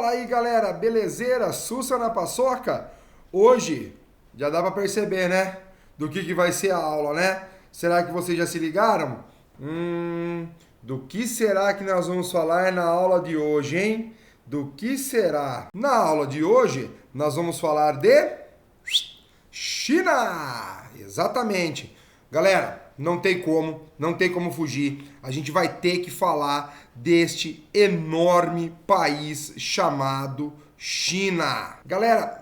Fala aí, galera, belezeira? Sussa na paçoca? Hoje, já dá pra perceber, né? Do que vai ser a aula, né? Será que vocês já se ligaram? Do que será que nós vamos falar na aula de hoje, hein? Do que será? Na aula de hoje, nós vamos falar de China! Exatamente. Galera, não tem como fugir. A gente vai ter que falar deste enorme país chamado China. Galera,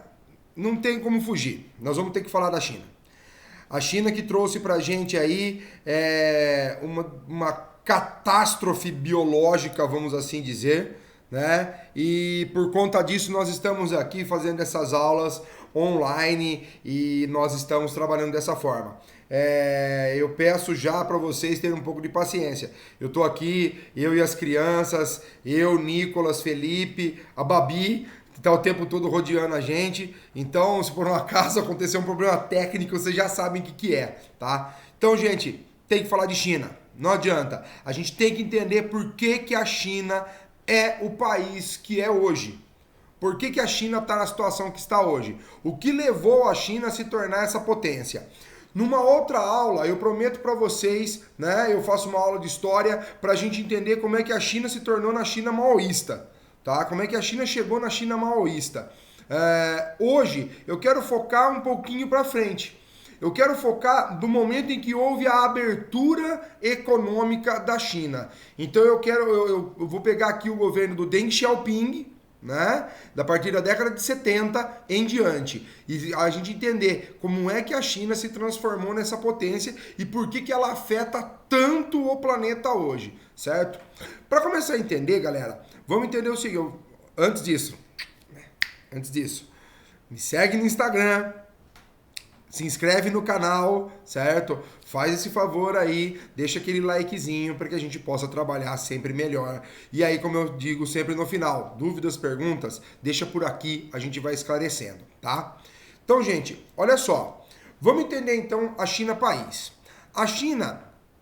não tem como fugir. Nós vamos ter que falar da China. A China que trouxe pra gente aí uma catástrofe biológica, vamos assim dizer, né? E por conta disso nós estamos aqui fazendo essas aulas online e nós estamos trabalhando dessa forma. Eu peço já para vocês terem um pouco de paciência. Eu tô aqui, eu e as crianças, eu, Nicolas, Felipe, a Babi, que tá o tempo todo rodeando a gente. Então, se por um acaso acontecer um problema técnico, vocês já sabem o que é, tá? Então, gente, tem que falar de China. Não adianta. A gente tem que entender por que a China é o país que é hoje. Por que a China está na situação que está hoje? O que levou a China a se tornar essa potência? Numa outra aula, eu prometo para vocês, né? Eu faço uma aula de história para a gente entender como é que a China se tornou na China maoísta, tá? Como é que a China chegou na China maoísta. Hoje, eu quero focar um pouquinho para frente. Eu quero focar do momento em que houve a abertura econômica da China. Então eu vou pegar aqui o governo do Deng Xiaoping, né? Da partir da década de 70 em diante. E a gente entender como é que a China se transformou nessa potência e por que ela afeta tanto o planeta hoje, certo? Para começar a entender, galera, vamos entender o seguinte. Antes disso, me segue no Instagram, se inscreve no canal, certo? Faz esse favor aí, deixa aquele likezinho para que a gente possa trabalhar sempre melhor. E aí, como eu digo sempre no final, dúvidas, perguntas, deixa por aqui, a gente vai esclarecendo, tá? Então, gente, olha só. Vamos entender então a China país. A China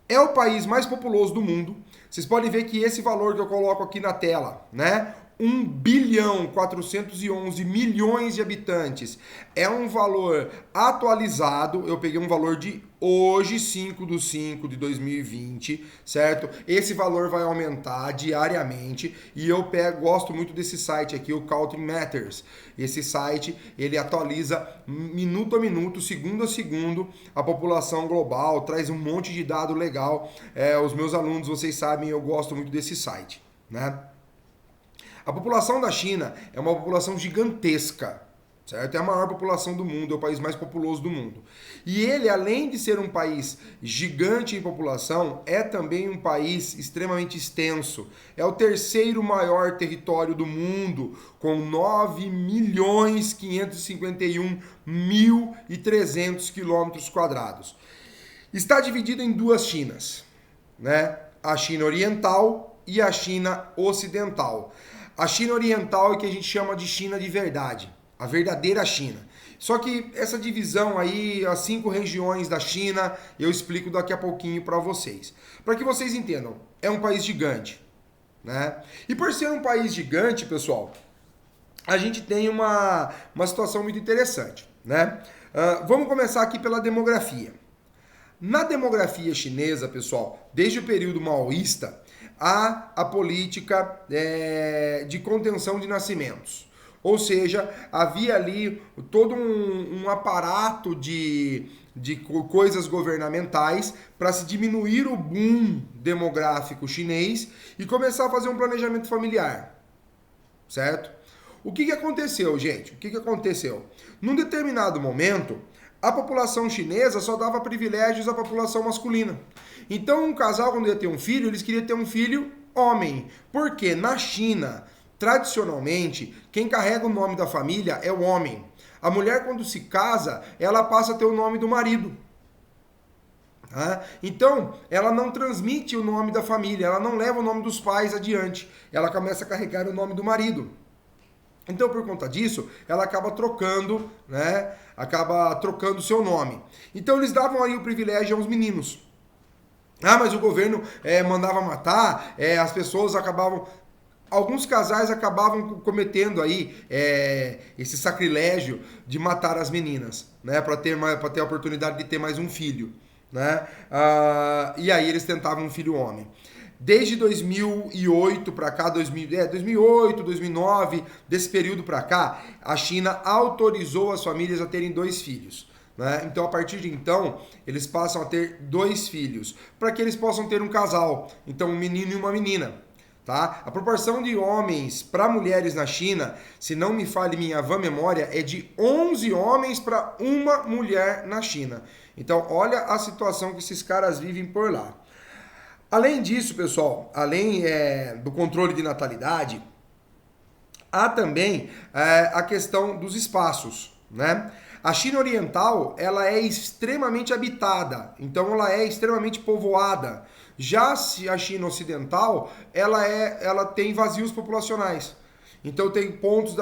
é o país mais populoso do mundo. Vocês podem ver que esse valor que eu coloco aqui na tela, né? 1.411 bilhões de habitantes. É um valor atualizado, eu peguei um valor de hoje, 5/5/2020, certo? Esse valor vai aumentar diariamente e eu gosto muito desse site aqui, o Country Matters. Esse site, ele atualiza minuto a minuto, segundo a segundo, a população global, traz um monte de dado legal. Os meus alunos, vocês sabem, eu gosto muito desse site, né? A população da China é uma população gigantesca, certo? É a maior população do mundo, é o país mais populoso do mundo. E ele, além de ser um país gigante em população, é também um país extremamente extenso. É o terceiro maior território do mundo, com 9.551.300 quilômetros quadrados. Está dividido em duas Chinas, né? A China Oriental e a China Ocidental. A China Oriental é que a gente chama de China de verdade, a verdadeira China. Só que essa divisão aí, as 5 regiões da China, eu explico daqui a pouquinho para vocês. Para que vocês entendam, é um país gigante, né? E por ser um país gigante, pessoal, a gente tem uma situação muito interessante, né? Vamos começar aqui pela demografia. Na demografia chinesa, pessoal, desde o período maoísta, há a política de contenção de nascimentos. Ou seja, havia ali todo um aparato de coisas governamentais para se diminuir o boom demográfico chinês e começar a fazer um planejamento familiar, certo? O que aconteceu, gente? O que aconteceu? Num determinado momento, a população chinesa só dava privilégios à população masculina. Então, um casal, quando ia ter um filho, eles queriam ter um filho homem. Porque na China, tradicionalmente, quem carrega o nome da família é o homem. A mulher, quando se casa, ela passa a ter o nome do marido. Então, ela não transmite o nome da família, ela não leva o nome dos pais adiante. Ela começa a carregar o nome do marido. Então, por conta disso, ela acaba trocando, né? Acaba trocando o seu nome. Então, eles davam aí o privilégio aos meninos. Mas o governo mandava matar, as pessoas acabavam... alguns casais acabavam cometendo aí esse sacrilégio de matar as meninas, né, para ter a oportunidade de ter mais um filho, né? E aí eles tentavam um filho homem. Desde 2008 para cá, 2008, 2009, desse período para cá, a China autorizou as famílias a terem 2 filhos. Né? Então, a partir de então, eles passam a ter 2 filhos, para que eles possam ter um casal. Então, um menino e uma menina. Tá? A proporção de homens para mulheres na China, se não me falhe minha vã memória, é de 11 homens para uma mulher na China. Então, olha a situação que esses caras vivem por lá. Além disso, pessoal, além do controle de natalidade, há também a questão dos espaços, né? A China Oriental, ela é extremamente habitada, então ela é extremamente povoada. Já a China Ocidental, ela tem vazios populacionais. Então tem pontos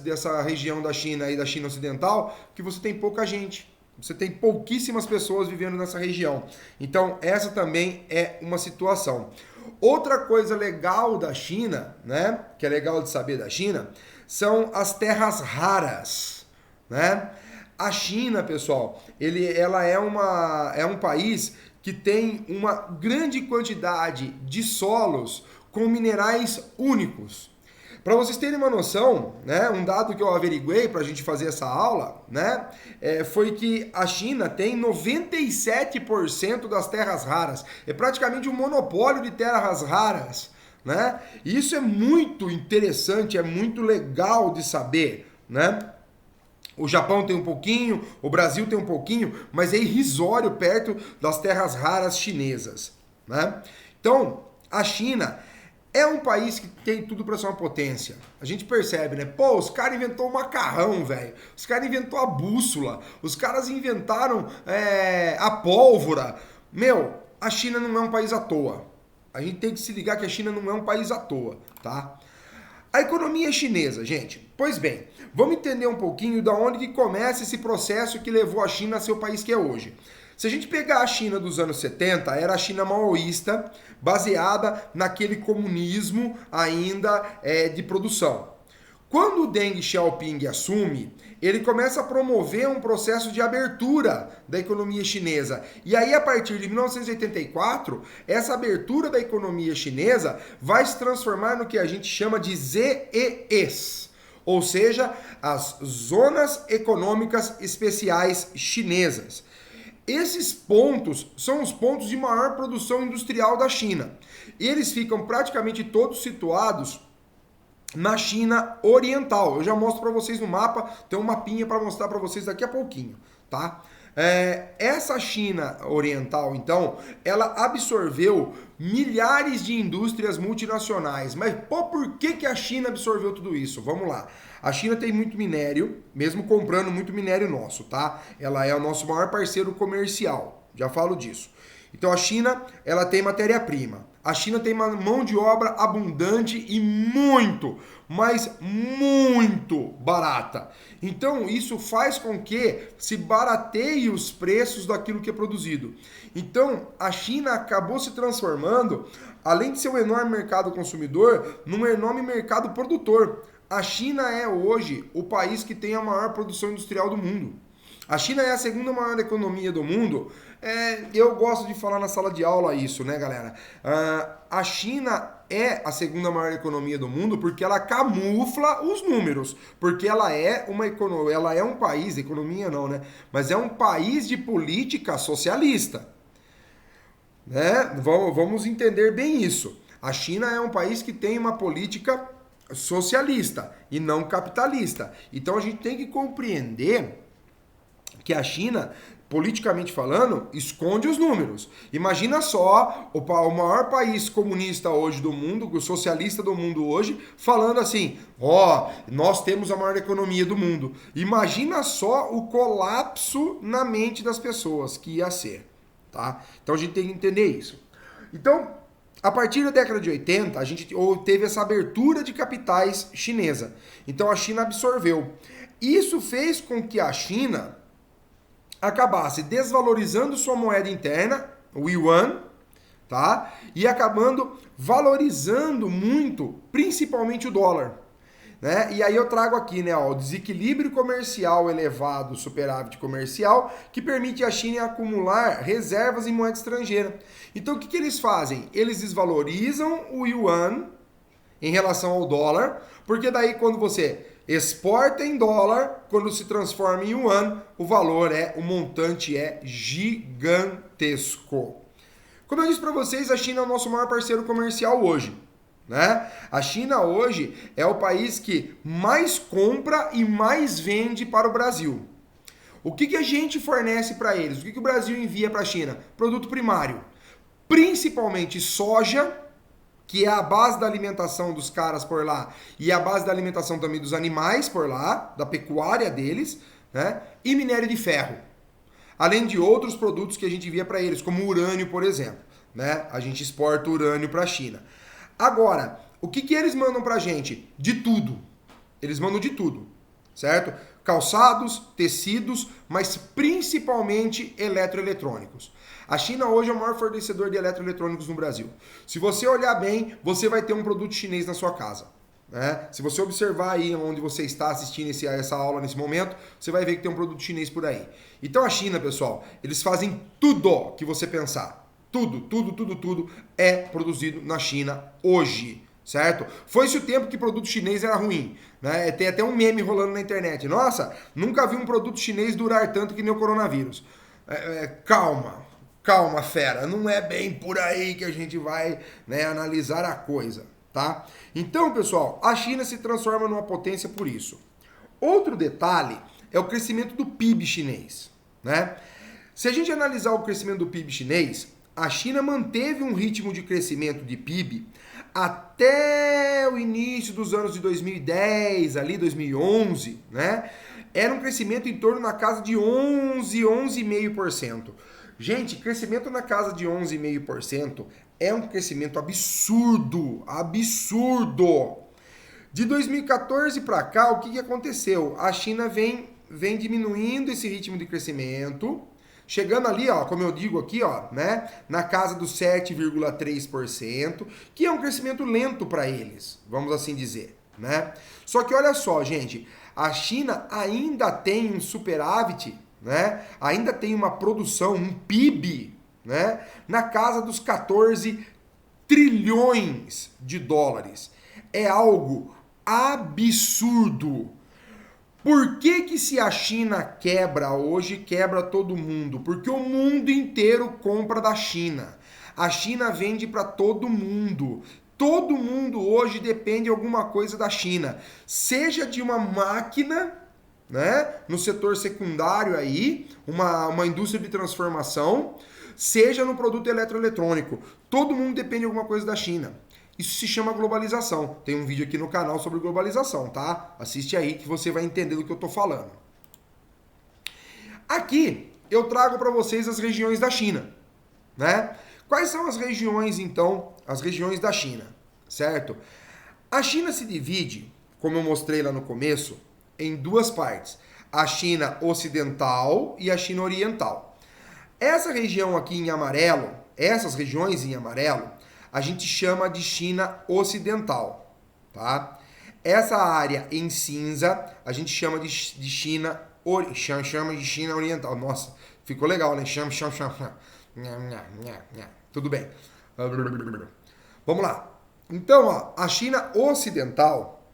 dessa região da China e da China Ocidental que você tem pouca gente. Você tem pouquíssimas pessoas vivendo nessa região. Então, essa também é uma situação. Outra coisa legal da China, né, que é legal de saber da China, são as terras raras, né? A China, pessoal, ela é um país que tem uma grande quantidade de solos com minerais únicos. Para vocês terem uma noção, né, um dado que eu averiguei para a gente fazer essa aula, né, foi que a China tem 97% das terras raras. É praticamente um monopólio de terras raras, né? E isso é muito interessante, é muito legal de saber, né? O Japão tem um pouquinho, o Brasil tem um pouquinho, mas é irrisório perto das terras raras chinesas, né? Então, a China é um país que tem tudo para ser uma potência. A gente percebe, né? Pô, os caras inventaram o macarrão, velho. Os caras inventaram a bússola. Os caras inventaram a pólvora. Meu, a China não é um país à toa. A gente tem que se ligar que a China não é um país à toa, tá? A economia chinesa, gente. Pois bem, vamos entender um pouquinho da onde que começa esse processo que levou a China a ser o país que é hoje. Se a gente pegar a China dos anos 70, era a China maoísta, baseada naquele comunismo ainda de produção. Quando o Deng Xiaoping assume, ele começa a promover um processo de abertura da economia chinesa. E aí, a partir de 1984, essa abertura da economia chinesa vai se transformar no que a gente chama de ZEEs, ou seja, as Zonas Econômicas Especiais Chinesas. Esses pontos são os pontos de maior produção industrial da China. Eles ficam praticamente todos situados na China Oriental. Eu já mostro para vocês no mapa, tem um mapinha para mostrar para vocês daqui a pouquinho, tá? Essa China Oriental, então, ela absorveu milhares de indústrias multinacionais. Mas, pô, por que a China absorveu tudo isso? Vamos lá. A China tem muito minério, mesmo comprando muito minério nosso, tá? Ela é o nosso maior parceiro comercial, já falo disso. Então a China, ela tem matéria-prima. A China tem uma mão de obra abundante e muito, mas muito barata. Então isso faz com que se barateie os preços daquilo que é produzido. Então a China acabou se transformando, além de ser um enorme mercado consumidor, num enorme mercado produtor. A China é hoje o país que tem a maior produção industrial do mundo. A China é a segunda maior economia do mundo. Eu gosto de falar na sala de aula isso, né, galera? A China é a segunda maior economia do mundo porque ela camufla os números. Porque ela é um país, economia não, né? Mas é um país de política socialista. Né? Vamos entender bem isso. A China é um país que tem uma política socialista e não capitalista. Então a gente tem que compreender que a China, politicamente falando, esconde os números. Imagina só o maior país comunista hoje do mundo, o socialista do mundo hoje, falando assim, nós temos a maior economia do mundo. Imagina só o colapso na mente das pessoas que ia ser, tá? Então a gente tem que entender isso. Então, a partir da década de 80, a gente teve essa abertura de capitais chinesa. Então a China absorveu. Isso fez com que a China acabasse desvalorizando sua moeda interna, o yuan, tá? E acabando valorizando muito, principalmente o dólar. Né? E aí eu trago aqui, né, ó, o desequilíbrio comercial elevado, superávit comercial, que permite a China acumular reservas em moeda estrangeira. Então o que eles fazem? Eles desvalorizam o yuan em relação ao dólar, porque daí quando você exporta em dólar, quando se transforma em yuan, o montante é gigantesco. Como eu disse para vocês, a China é o nosso maior parceiro comercial hoje. Né? A China hoje é o país que mais compra e mais vende para o Brasil. O que a gente fornece para eles? O que o Brasil envia para a China? Produto primário. Principalmente soja, que é a base da alimentação dos caras por lá e a base da alimentação também dos animais por lá, da pecuária deles, né? E minério de ferro. Além de outros produtos que a gente envia para eles, como urânio, por exemplo. Né? A gente exporta urânio para a China. Agora, o que eles mandam pra gente? De tudo. Eles mandam de tudo, certo? Calçados, tecidos, mas principalmente eletroeletrônicos. A China hoje é o maior fornecedor de eletroeletrônicos no Brasil. Se você olhar bem, você vai ter um produto chinês na sua casa. Né? Se você observar aí onde você está assistindo essa aula nesse momento, você vai ver que tem um produto chinês por aí. Então a China, pessoal, eles fazem tudo que você pensar. Tudo é produzido na China hoje, certo? Foi-se o tempo que produto chinês era ruim, né? Tem até um meme rolando na internet. Nossa, nunca vi um produto chinês durar tanto que nem o coronavírus. Calma, fera. Não é bem por aí que a gente vai, né, analisar a coisa, tá? Então, pessoal, a China se transforma numa potência por isso. Outro detalhe é o crescimento do PIB chinês, né? Se a gente analisar o crescimento do PIB chinês, a China manteve um ritmo de crescimento de PIB até o início dos anos de 2010, ali 2011, né? Era um crescimento em torno na casa de 11,5%. Gente, crescimento na casa de 11,5% é um crescimento absurdo. De 2014 para cá, o que aconteceu? A China vem diminuindo esse ritmo de crescimento, chegando ali, ó, como eu digo aqui, ó, né, na casa dos 7,3%, que é um crescimento lento para eles, vamos assim dizer, né? Só que olha só, gente, a China ainda tem um superávit, né? Ainda tem uma produção, um PIB, né, na casa dos 14 trilhões de dólares. É algo absurdo. Por que se a China quebra hoje, quebra todo mundo? Porque o mundo inteiro compra da China. A China vende para todo mundo. Todo mundo hoje depende de alguma coisa da China. Seja de uma máquina, né, no setor secundário aí, uma indústria de transformação, seja no produto eletroeletrônico. Todo mundo depende de alguma coisa da China. Isso se chama globalização. Tem um vídeo aqui no canal sobre globalização, tá? Assiste aí que você vai entender do que eu tô falando. Aqui eu trago para vocês as regiões da China, né? Quais são as regiões, então, as regiões da China, certo? A China se divide, como eu mostrei lá no começo, em duas partes. A China ocidental e a China oriental. Essa região aqui em amarelo, essas regiões em amarelo, a gente chama de China ocidental, tá? Essa área em cinza, a gente chama de China oriental. Nossa, ficou legal, né? Tudo bem. Vamos lá. Então, ó, a China ocidental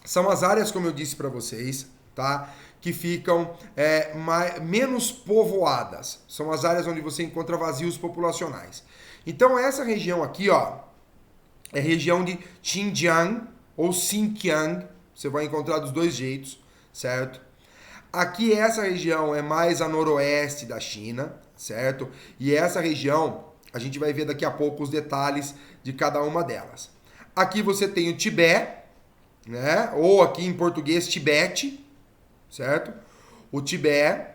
são as áreas, como eu disse para vocês, tá? Que ficam menos povoadas. São as áreas onde você encontra vazios populacionais. Então essa região aqui, ó, é região de Xinjiang ou Xinjiang. Você vai encontrar dos dois jeitos, certo? Aqui essa região é mais a noroeste da China, certo? E essa região, a gente vai ver daqui a pouco os detalhes de cada uma delas. Aqui você tem o Tibete, né? Ou aqui em português, Tibete, certo? O Tibete,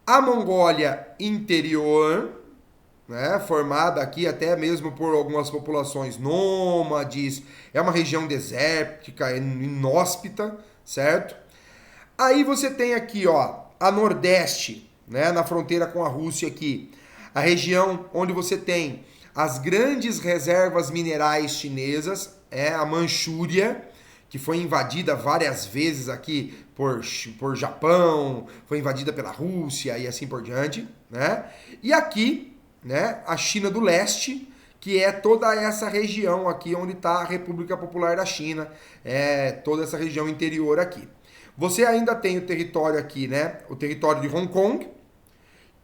a Mongólia interior, né? Formada aqui até mesmo por algumas populações nômades, é uma região desértica, inóspita, certo? Aí você tem aqui, ó, a Nordeste, né? Na fronteira com a Rússia aqui, A região onde você tem as grandes reservas minerais chinesas é a Manchúria, que foi invadida várias vezes aqui por Japão, foi invadida pela Rússia e assim por diante, né? E aqui, né, a China do Leste, que é toda essa região aqui onde está a República Popular da China, toda essa região interior aqui. Você ainda tem o território aqui, né? O território de Hong Kong,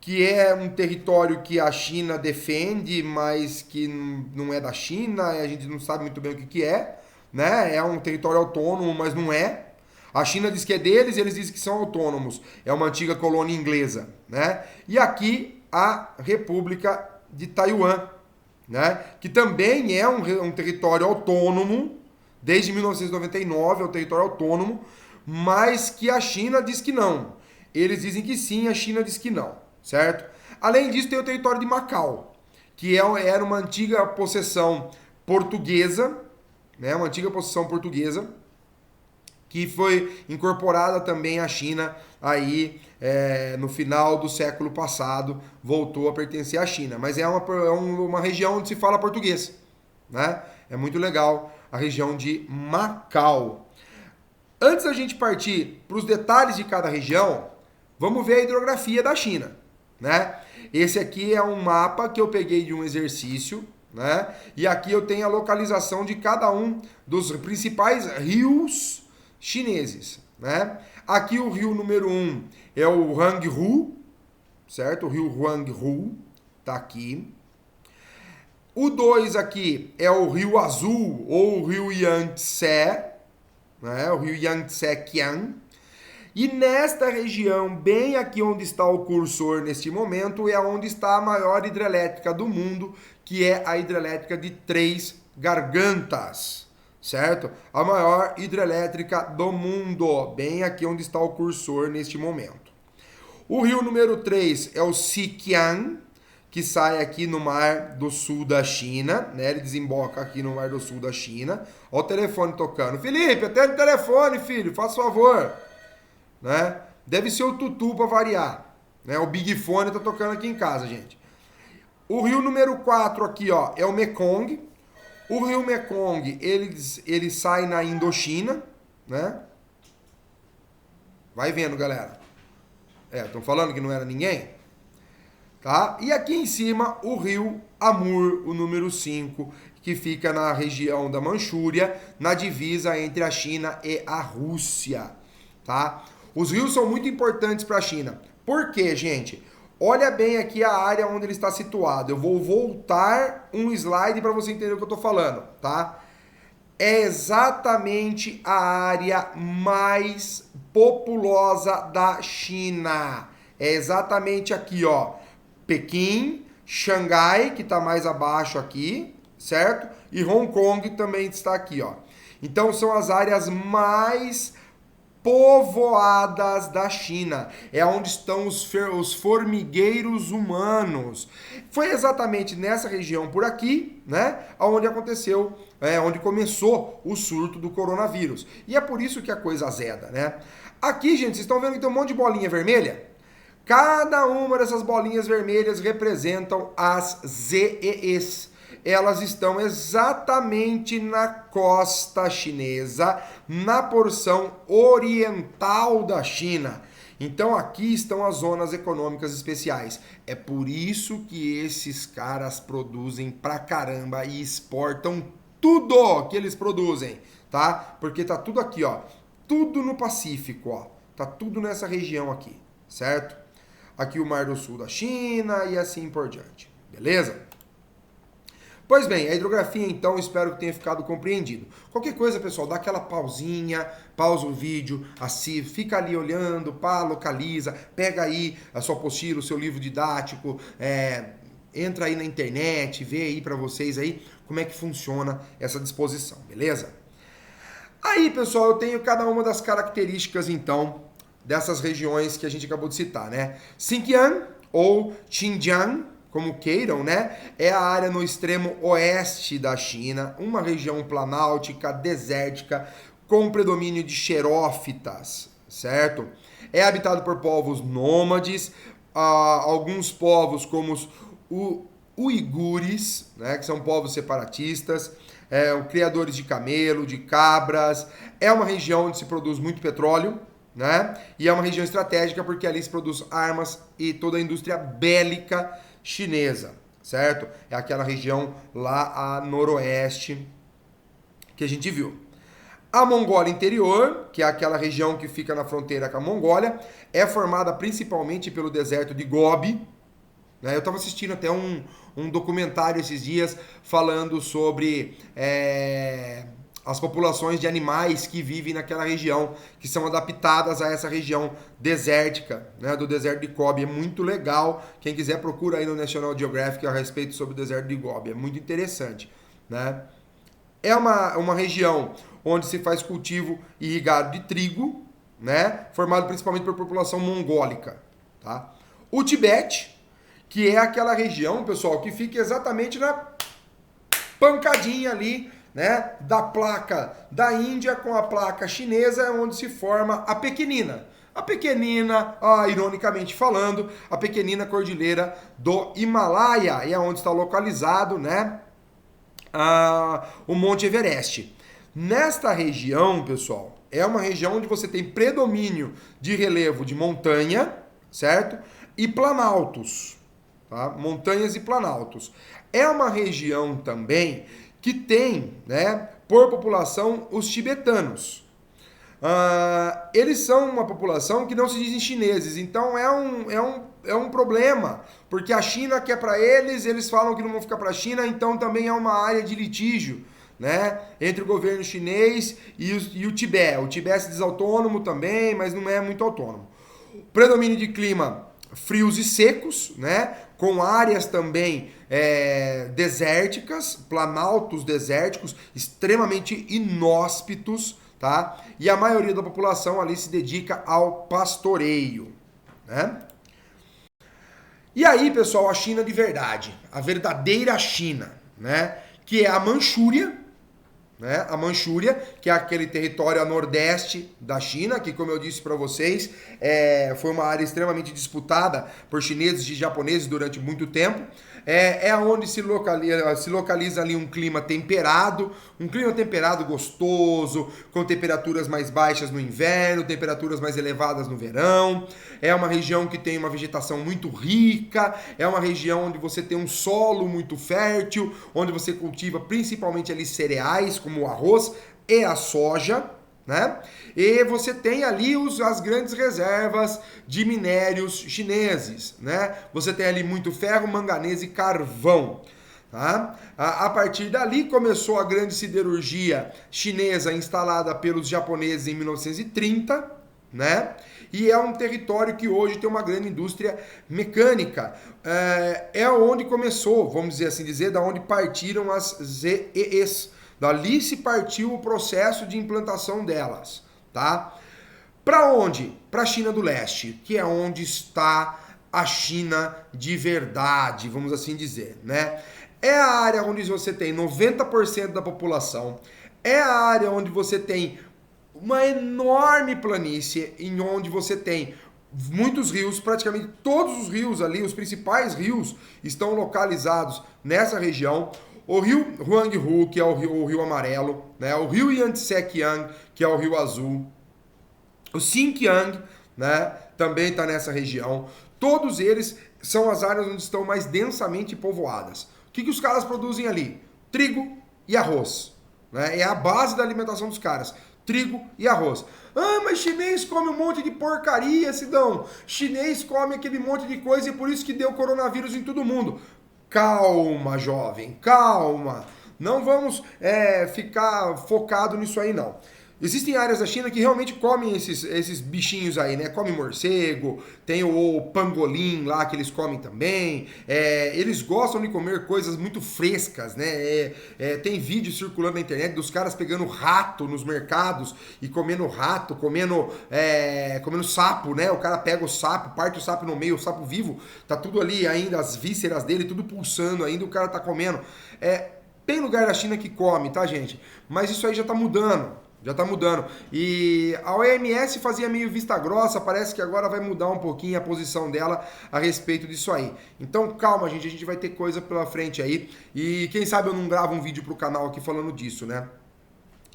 que é um território que a China defende, mas que não é da China, a gente não sabe muito bem o que é, né? É um território autônomo, mas não é. A China diz que é deles, eles dizem que são autônomos. É uma antiga colônia inglesa, né? E aqui a República de Taiwan, né? Que também é um território autônomo, desde 1999 é um território autônomo, mas que a China diz que não. Eles dizem que sim, a China diz que não, certo? Além disso, tem o território de Macau, que era uma antiga possessão portuguesa, né? Uma antiga possessão portuguesa, que foi incorporada também à China aí no final do século passado, voltou a pertencer à China. Mas é uma região onde se fala português, né? É muito legal a região de Macau. Antes da gente partir para os detalhes de cada região, vamos ver a hidrografia da China, né? Esse aqui é um mapa que eu peguei de um exercício, né? E aqui eu tenho a localização de cada um dos principais rios chineses, né? Aqui o rio número 1 é o Huanghe, certo? O rio Huanghe tá aqui. O 2 aqui é o Rio Azul ou o Rio Yangtze, né? O Rio Yangtze-Kiang. E nesta região, bem aqui onde está o cursor neste momento, é onde está a maior hidrelétrica do mundo, que é a hidrelétrica de Três Gargantas, certo? A maior hidrelétrica do mundo, bem aqui onde está o cursor neste momento. O rio número 3 é o Siqiang, que sai aqui no Mar do Sul da China, né? Ele desemboca aqui no Mar do Sul da China. Olha o telefone tocando. Felipe, atende o telefone, filho, faz favor. Né? Deve ser o Tutu para variar. Né? O Big Fone tá tocando aqui em casa, gente. O rio número 4 aqui, ó, é o Mekong. O rio Mekong, ele sai na Indochina, né? Vai vendo, galera. Estão falando que não era ninguém? Tá? E aqui em cima, o rio Amur, o número 5, que fica na região da Manchúria, na divisa entre a China e a Rússia, tá? Os rios são muito importantes para a China. Por quê, gente? Olha bem aqui a área onde ele está situado. Eu vou voltar um slide para você entender o que eu estou falando, tá? É exatamente a área mais populosa da China. É exatamente aqui, ó. Pequim, Xangai, que está mais abaixo aqui, certo? E Hong Kong também está aqui, ó. Então são as áreas mais povoadas da China. É onde estão os formigueiros humanos. Foi exatamente nessa região por aqui, né, onde aconteceu, onde começou o surto do coronavírus. E é por isso que a coisa azeda, né? Aqui, gente, vocês estão vendo que tem um monte de bolinha vermelha? Cada uma dessas bolinhas vermelhas representam as ZEEs. Elas estão exatamente na costa chinesa, na porção oriental da China. Então aqui estão as zonas econômicas especiais. É por isso que esses caras produzem pra caramba e exportam tudo que eles produzem, tá? Porque tá tudo aqui, ó. Tudo no Pacífico, ó. Tá tudo nessa região aqui, certo? Aqui o Mar do Sul da China e assim por diante. Beleza? Pois bem, a hidrografia, então, espero que tenha ficado compreendido. Qualquer coisa, pessoal, dá aquela pausinha, pausa o vídeo, assim, fica ali olhando, pá, localiza, pega aí a sua apostila, o seu livro didático, entra aí na internet, vê aí pra vocês aí como é que funciona essa disposição, beleza? Aí, pessoal, eu tenho cada uma das características, então, dessas regiões que a gente acabou de citar, né? Xinjiang ou Xinjiang, como queiram, né? É a área no extremo oeste da China, uma região planáltica, desértica, com predomínio de xerófitas, certo? É habitado por povos nômades, alguns povos como uigures, né, que são povos separatistas, criadores de camelo, de cabras. É uma região onde se produz muito petróleo, né? E é uma região estratégica porque ali se produz armas e toda a indústria bélica chinesa, certo? É aquela região lá a noroeste que a gente viu. A Mongólia Interior, que é aquela região que fica na fronteira com a Mongólia, é formada principalmente pelo deserto de Gobi, né? Eu estava assistindo até um documentário esses dias falando sobre as populações de animais que vivem naquela região, que são adaptadas a essa região desértica, né, do deserto de Gobi. É muito legal. Quem quiser procura aí no National Geographic a respeito sobre o deserto de Gobi. É muito interessante, né? É uma região onde se faz cultivo irrigado de trigo, né, formado principalmente por população mongólica, tá? O Tibete, que é aquela região, pessoal, que fica exatamente na pancadinha ali, né, da placa da Índia com a placa chinesa, é onde se forma a Pequenina. A Pequenina, ironicamente falando, a Pequenina Cordilheira do Himalaia, é onde está localizado, né, o Monte Everest. Nesta região, pessoal, é uma região onde você tem predomínio de relevo de montanha, certo? E planaltos, tá? Montanhas e planaltos. É uma região também que tem, né, por população, os tibetanos. Eles são uma população que não se dizem chineses, então é um problema, porque a China quer para eles falam que não vão ficar para a China, então também é uma área de litígio, né, entre o governo chinês e o Tibete. O Tibete se diz autônomo também, mas não é muito autônomo. Predomínio de clima frios e secos, né, com áreas também desérticas, planaltos desérticos, extremamente inóspitos, tá? E a maioria da população ali se dedica ao pastoreio, né? E aí, pessoal, a China de verdade, a verdadeira China, né? Que é a Manchúria, né? A Manchúria, que é aquele território a nordeste da China, que, como eu disse para vocês, foi uma área extremamente disputada por chineses e japoneses durante muito tempo. É onde se localiza ali um clima temperado gostoso, com temperaturas mais baixas no inverno, temperaturas mais elevadas no verão. É uma região que tem uma vegetação muito rica, é uma região onde você tem um solo muito fértil, onde você cultiva principalmente ali cereais, como o arroz e a soja, né? E você tem ali as grandes reservas de minérios chineses, né? Você tem ali muito ferro, manganês e carvão. Tá? A partir dali começou a grande siderurgia chinesa instalada pelos japoneses em 1930, né? E é um território que hoje tem uma grande indústria mecânica. É onde começou, vamos dizer assim, da onde partiram as ZEEs. Dali se partiu o processo de implantação delas, tá? Para onde? Para a China do Leste, que é onde está a China de verdade, vamos assim dizer, né? É a área onde você tem 90% da população, é a área onde você tem uma enorme planície, em onde você tem muitos rios, praticamente todos os rios ali, os principais rios estão localizados nessa região. O rio Huanghe, que é o rio amarelo, né? O rio Yangtze-Kiang, que é o rio azul. O Xinjiang, né, também está nessa região. Todos eles são as áreas onde estão mais densamente povoadas. O que os caras produzem ali? Trigo e arroz, né? É a base da alimentação dos caras. Trigo e arroz. Mas chinês come um monte de porcaria, Sidão. Chinês come aquele monte de coisa e é por isso que deu coronavírus em todo mundo. Calma, jovem, calma. Não vamos ficar focado nisso aí, não. Existem áreas da China que realmente comem esses bichinhos aí, né? Come morcego, tem o pangolim lá que eles comem também. Eles gostam de comer coisas muito frescas, né? Tem vídeo circulando na internet dos caras pegando rato nos mercados e comendo rato, comendo sapo, né? O cara pega o sapo, parte o sapo no meio, o sapo vivo, tá tudo ali ainda, as vísceras dele, tudo pulsando ainda, o cara tá comendo. Tem lugar da China que come, tá, gente? Mas isso aí já tá mudando. Já tá mudando. E a OMS fazia meio vista grossa, parece que agora vai mudar um pouquinho a posição dela a respeito disso aí. Então calma, gente, a gente vai ter coisa pela frente aí. E quem sabe eu não gravo um vídeo pro canal aqui falando disso, né?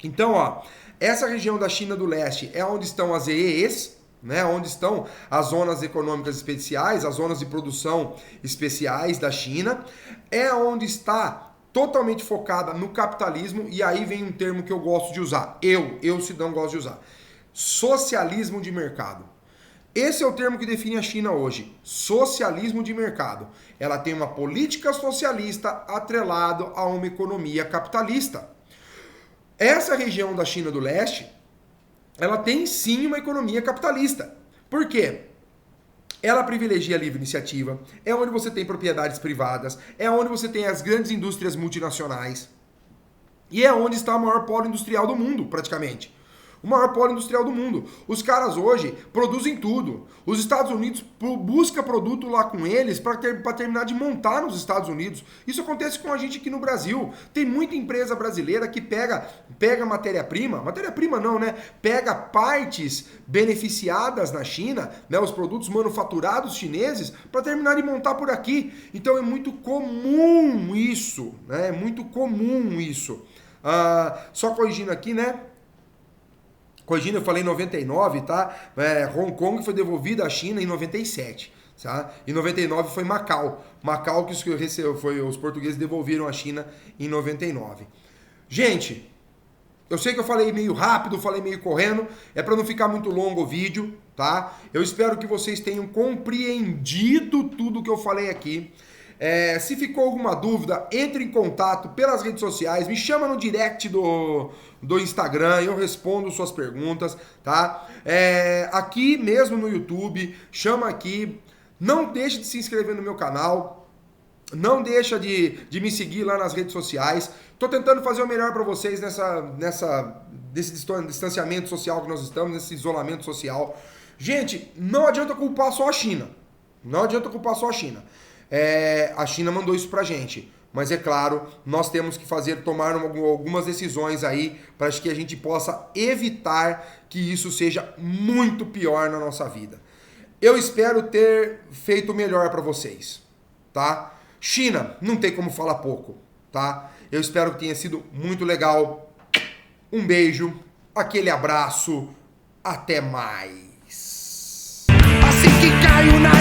Então, ó, essa região da China do Leste é onde estão as EEEs, né? Onde estão as zonas econômicas especiais, as zonas de produção especiais da China. É onde está totalmente focada no capitalismo, e aí vem um termo que eu gosto de usar. Eu, Sidão, gosto de usar. Socialismo de mercado. Esse é o termo que define a China hoje. Socialismo de mercado. Ela tem uma política socialista atrelado a uma economia capitalista. Essa região da China do Leste, ela tem sim uma economia capitalista. Por quê? Ela privilegia a livre iniciativa, é onde você tem propriedades privadas, é onde você tem as grandes indústrias multinacionais e é onde está o maior polo industrial do mundo, praticamente. O maior polo industrial do mundo. Os caras hoje produzem tudo. Os Estados Unidos busca produto lá com eles para terminar de montar nos Estados Unidos. Isso acontece com a gente aqui no Brasil. Tem muita empresa brasileira que pega matéria-prima não, né? Pega partes beneficiadas na China, né? Os produtos manufaturados chineses, para terminar de montar por aqui. Então é muito comum isso, né? É muito comum isso. Só corrigindo aqui, né? Corrigindo, eu falei 99, tá? Hong Kong foi devolvida à China em 97, tá? Em 99 foi Macau. Macau que os portugueses devolveram à China em 99. Gente, eu sei que eu falei meio rápido, falei meio correndo, é para não ficar muito longo o vídeo, tá? Eu espero que vocês tenham compreendido tudo que eu falei aqui. Se ficou alguma dúvida, entre em contato pelas redes sociais, me chama no direct do Instagram, eu respondo suas perguntas, tá? Aqui mesmo no YouTube, chama aqui, não deixe de se inscrever no meu canal, não deixa de me seguir lá nas redes sociais. Tô tentando fazer o melhor para vocês desse distanciamento social que nós estamos, nesse isolamento social. Gente, não adianta culpar só a China, não adianta culpar só a China. A China mandou isso pra gente. Mas é claro, nós temos que tomar algumas decisões aí para que a gente possa evitar que isso seja muito pior na nossa vida. Eu espero ter feito o melhor para vocês, tá? China, não tem como falar pouco, tá? Eu espero que tenha sido muito legal. Um beijo, aquele abraço, até mais. Assim que caio na